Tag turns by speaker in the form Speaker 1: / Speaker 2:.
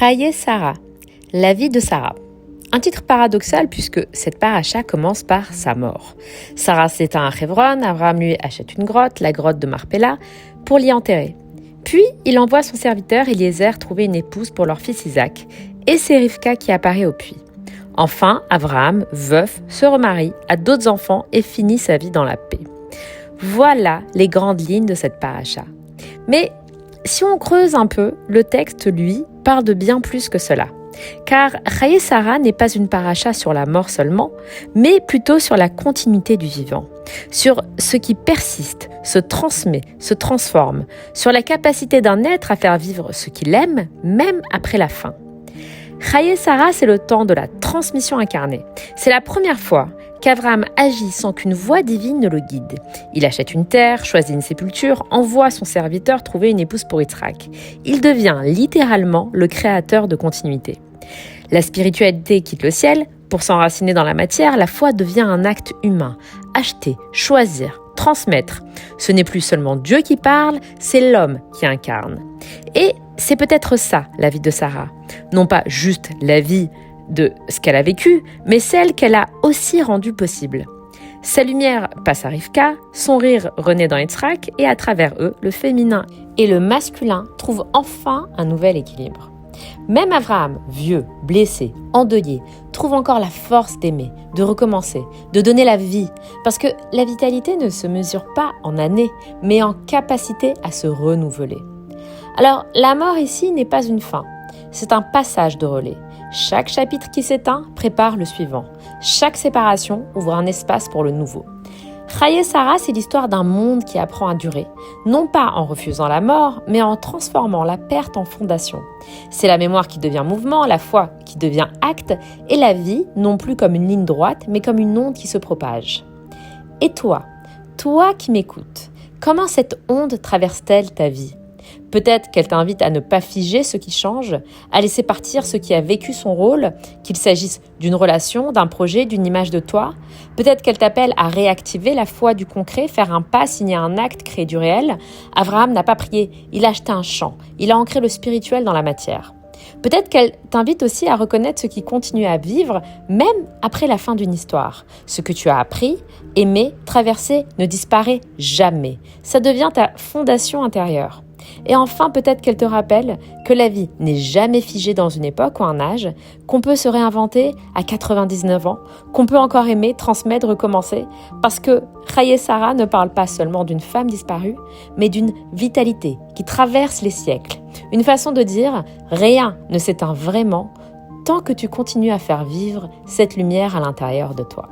Speaker 1: Chaye Sarah, la vie de Sarah. Un titre paradoxal puisque cette paracha commence par sa mort. Sarah s'éteint à Hebron, Abraham lui achète une grotte, la grotte de Marpella, pour l'y enterrer. Puis il envoie son serviteur Eliezer trouver une épouse pour leur fils Isaac, et c'est Rivka qui apparaît au puits. Enfin, Abraham, veuf, se remarie, a d'autres enfants et finit sa vie dans la paix. Voilà les grandes lignes de cette paracha. Mais si on creuse un peu, le texte, lui, parle de bien plus que cela. Car Chaye Sarah n'est pas une paracha sur la mort seulement, mais plutôt sur la continuité du vivant, sur ce qui persiste, se transmet, se transforme, sur la capacité d'un être à faire vivre ce qu'il aime, même après la fin. Chaye Sarah, c'est le temps de la transmission incarnée. C'est la première fois qu'Abraham agit sans qu'une voix divine ne le guide. Il achète une terre, choisit une sépulture, envoie son serviteur trouver une épouse pour Yitzhak. Il devient littéralement le créateur de continuité. La spiritualité quitte le ciel. Pour s'enraciner dans la matière, la foi devient un acte humain. Acheter, choisir, transmettre. Ce n'est plus seulement Dieu qui parle, c'est l'homme qui incarne. Et c'est peut-être ça, la vie de Sarah. Non pas juste la vie de ce qu'elle a vécu, mais celle qu'elle a aussi rendue possible. Sa lumière passe à Rivka, son rire renaît dans Yitzhak, et à travers eux, le féminin et le masculin trouvent enfin un nouvel équilibre. Même Abraham, vieux, blessé, endeuillé, trouve encore la force d'aimer, de recommencer, de donner la vie, parce que la vitalité ne se mesure pas en années, mais en capacité à se renouveler. Alors, la mort ici n'est pas une fin, c'est un passage de relais. Chaque chapitre qui s'éteint prépare le suivant. Chaque séparation ouvre un espace pour le nouveau. Chaye Sarah, c'est l'histoire d'un monde qui apprend à durer, non pas en refusant la mort, mais en transformant la perte en fondation. C'est la mémoire qui devient mouvement, la foi qui devient acte, et la vie non plus comme une ligne droite, mais comme une onde qui se propage. Et toi qui m'écoutes, comment cette onde traverse-t-elle ta vie ? Peut-être qu'elle t'invite à ne pas figer ce qui change, à laisser partir ce qui a vécu son rôle, qu'il s'agisse d'une relation, d'un projet, d'une image de toi. Peut-être qu'elle t'appelle à réactiver la foi du concret, faire un pas, signer un acte, créer du réel. Abraham n'a pas prié, il a acheté un champ, il a ancré le spirituel dans la matière. Peut-être qu'elle t'invite aussi à reconnaître ce qui continue à vivre, même après la fin d'une histoire. Ce que tu as appris, aimé, traversé ne disparaît jamais. Ça devient ta fondation intérieure. Et enfin, peut-être qu'elle te rappelle que la vie n'est jamais figée dans une époque ou un âge, qu'on peut se réinventer à 99 ans, qu'on peut encore aimer, transmettre, recommencer, parce que Chaye Sarah ne parle pas seulement d'une femme disparue, mais d'une vitalité qui traverse les siècles. Une façon de dire « rien ne s'éteint vraiment tant que tu continues à faire vivre cette lumière à l'intérieur de toi ».